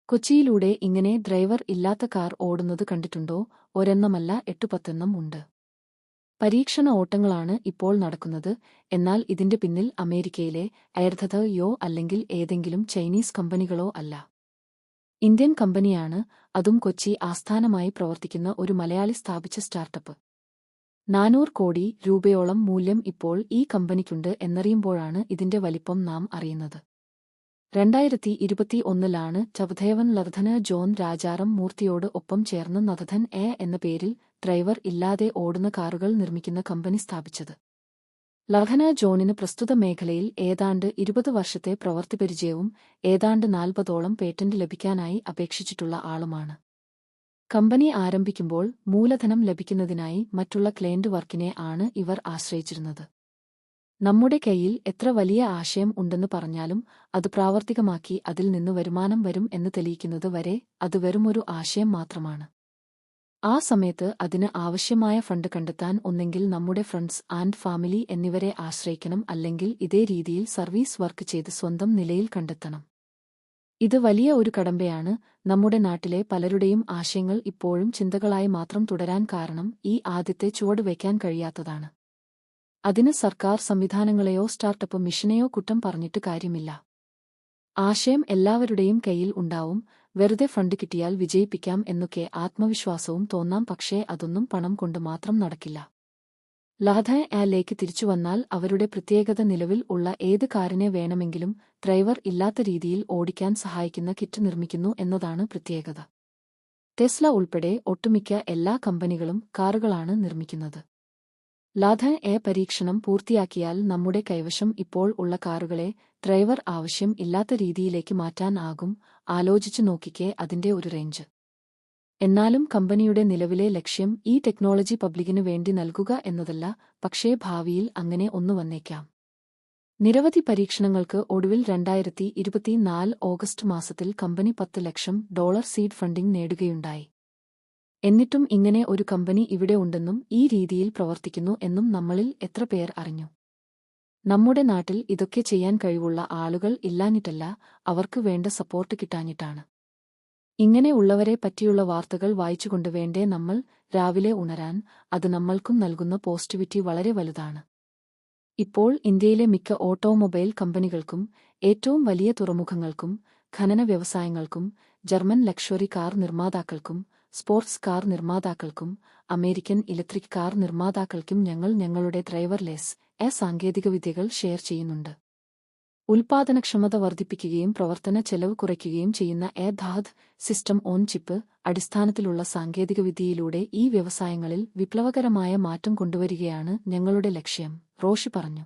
കൊച്ചിയിലൂടെ ഇങ്ങനെ ഡ്രൈവർ ഇല്ലാത്ത കാർ ഓടുന്നത് കണ്ടിട്ടുണ്ടോ? ഒരെണ്ണമല്ല 8-10 ഉണ്ട്. പരീക്ഷണ ഓട്ടങ്ങളാണ് ഇപ്പോൾ നടക്കുന്നത്. എന്നാൽ ഇതിന്റെ പിന്നിൽ അമേരിക്കയിലെ എയർഥയോ അല്ലെങ്കിൽ ഏതെങ്കിലും ചൈനീസ് കമ്പനികളോ അല്ല. ഇന്ത്യൻ കമ്പനിയാണ്, അതും കൊച്ചി ആസ്ഥാനമായി പ്രവർത്തിക്കുന്ന ഒരു മലയാളി സ്ഥാപിച്ച സ്റ്റാർട്ടപ്പ്. 400 കോടി രൂപയോളം മൂല്യം ഇപ്പോൾ ഈ കമ്പനിക്കുണ്ട് എന്നറിയുമ്പോഴാണ് ഇതിന്റെ വലിപ്പം നാം അറിയുന്നത്. 2021 ചവധേവൻ ലർധന് ജോൺ രാജാറാം മൂർത്തിയോട് ഒപ്പം ചേർന്ന് നഥധൻ എന്ന പേരിൽ ഡ്രൈവർ ഇല്ലാതെ ഓടുന്ന കാറുകൾ നിർമ്മിക്കുന്ന കമ്പനി സ്ഥാപിച്ചത്. ലർധന് ജോണിന് പ്രസ്തുത മേഖലയിൽ ഏതാണ്ട് 20 വർഷത്തെ പ്രവൃത്തിപരിചയവും ഏതാണ്ട് 40ഓളം പേറ്റന്റ് ലഭിക്കാനായി അപേക്ഷിച്ചിട്ടുള്ള ആളുമാണ്. കമ്പനി ആരംഭിക്കുമ്പോൾ മൂലധനം ലഭിക്കുന്നതിനായി മറ്റുള്ള ക്ലയന്റ് വർക്കിനെ ആണ് ഇവർ ആശ്രയിച്ചിരുന്നത്. നമ്മുടെ കയ്യിൽ എത്ര വലിയ ആശയം ഉണ്ടെന്ന് പറഞ്ഞാലും അത് പ്രാവർത്തികമാക്കി അതിൽ നിന്ന് വരുമാനം വരും എന്ന് തെളിയിക്കുന്നത് വരെ അത് വെറുമൊരു ആശയം മാത്രമാണ്. ആ സമയത്ത് അതിന് ആവശ്യമായ ഫണ്ട് കണ്ടെത്താൻ ഒന്നെങ്കിൽ നമ്മുടെ ഫ്രണ്ട്സ് ആൻഡ് ഫാമിലി എന്നിവരെ ആശ്രയിക്കണം, അല്ലെങ്കിൽ ഇതേ രീതിയിൽ സർവീസ് വർക്ക് ചെയ്ത് സ്വന്തം നിലയിൽ കണ്ടെത്തണം. ഇത് വലിയ ഒരു കടമ്പയാണ്. നമ്മുടെ നാട്ടിലെ പലരുടെയും ആശയങ്ങൾ ഇപ്പോഴും ചിന്തകളായി മാത്രം തുടരാൻ കാരണം ഈ ആദ്യത്തെ ചുവട് വയ്ക്കാൻ കഴിയാത്തതാണ്. അതിന് സർക്കാർ സംവിധാനങ്ങളെയോ സ്റ്റാർട്ടപ്പ് മിഷനെയോ കുറ്റം പറഞ്ഞിട്ട് കാര്യമില്ല. ആശയം എല്ലാവരുടെയും കയ്യിൽ ഉണ്ടാവും, വെറുതെ ഫണ്ട് കിട്ടിയാൽ വിജയിപ്പിക്കാം എന്നൊക്കെ ആത്മവിശ്വാസവും തോന്നാം. പക്ഷേ അതൊന്നും പണം കൊണ്ട് മാത്രം നടക്കില്ല. ലർധനിലേക്ക് തിരിച്ചുവന്നാൽ അവരുടെ പ്രത്യേകത നിലവിൽ ഉള്ള ഏത് കാറിനെ വേണമെങ്കിലും ഡ്രൈവർ ഇല്ലാത്ത രീതിയിൽ ഓടിക്കാൻ സഹായിക്കുന്ന കിറ്റ് നിർമ്മിക്കുന്നു എന്നതാണ് പ്രത്യേകത. ടെസ്ല ഉൾപ്പെടെ ഒട്ടുമിക്ക എല്ലാ കമ്പനികളും കാറുകളാണ് നിർമ്മിക്കുന്നത്. ലർധന് പരീക്ഷണം പൂർത്തിയാക്കിയാൽ നമ്മുടെ കൈവശം ഇപ്പോൾ ഉള്ള കാറുകളെ ഡ്രൈവർ ആവശ്യം ഇല്ലാത്ത രീതിയിലേക്ക് മാറ്റാൻ ആകും. ആലോചിച്ചു നോക്കിക്കേ അതിന്റെ ഒരു റേഞ്ച്. എന്നാലും കമ്പനിയുടെ നിലവിലെ ലക്ഷ്യം ഈ ടെക്നോളജി പബ്ലിക്കിനു വേണ്ടി നൽകുക എന്നതല്ല. പക്ഷേ ഭാവിയിൽ അങ്ങനെ ഒന്നു വന്നേക്കാം. നിരവധി പരീക്ഷണങ്ങൾക്ക് ഒടുവിൽ 2024 ഓഗസ്റ്റ് മാസത്തിൽ കമ്പനി $10 ലക്ഷം സീഡ് ഫണ്ടിംഗ് നേടുകയുണ്ടായി. എന്നിട്ടും ഇങ്ങനെ ഒരു കമ്പനി ഇവിടെ ഉണ്ടെന്നും ഈ രീതിയിൽ പ്രവർത്തിക്കുന്നു എന്നും നമ്മളിൽ എത്ര പേർ അറിഞ്ഞു? നമ്മുടെ നാട്ടിൽ ഇതൊക്കെ ചെയ്യാൻ കഴിവുള്ള ആളുകൾ ഇല്ലാഞ്ഞിട്ടല്ല, അവർക്ക് വേണ്ട സപ്പോർട്ട് കിട്ടാഞ്ഞിട്ടാണ്. ഇങ്ങനെ ഉള്ളവരെ പറ്റിയുള്ള വാർത്തകൾ വായിച്ചുകൊണ്ട് വേണ്ടേ നമ്മൾ രാവിലെ ഉണരാൻ? അത് നമ്മൾക്കും നൽകുന്ന പോസിറ്റിവിറ്റി വളരെ വലുതാണ്. ഇപ്പോൾ ഇന്ത്യയിലെ മിക്ക ഓട്ടോമൊബൈൽ കമ്പനികൾക്കും, ഏറ്റവും വലിയ തുറമുഖങ്ങൾക്കും, ഖനന വ്യവസായങ്ങൾക്കും, ജർമ്മൻ ലക്ഷറി കാർ നിർമ്മാതാക്കൾക്കും, സ്പോർട്സ് കാർ നിർമ്മാതാക്കൾക്കും, അമേരിക്കൻ ഇലക്ട്രിക് കാർ നിർമ്മാതാക്കൾക്കും ഞങ്ങൾ ഞങ്ങളുടെ ഡ്രൈവർലെസ് സാങ്കേതികവിദ്യകൾ ഷെയർ ചെയ്യുന്നുണ്ട്. ഉൽപാദനക്ഷമത വർദ്ധിപ്പിക്കുകയും പ്രവർത്തന ചെലവ് കുറയ്ക്കുകയും ചെയ്യുന്ന ധാത് സിസ്റ്റം ഓൺ ചിപ്പ് അടിസ്ഥാനത്തിലുള്ള സാങ്കേതികവിദ്യയിലൂടെ ഈ വ്യവസായങ്ങളിൽ വിപ്ലവകരമായ മാറ്റം കൊണ്ടുവരികയാണ് ഞങ്ങളുടെ ലക്ഷ്യം, റോഷി പറഞ്ഞു.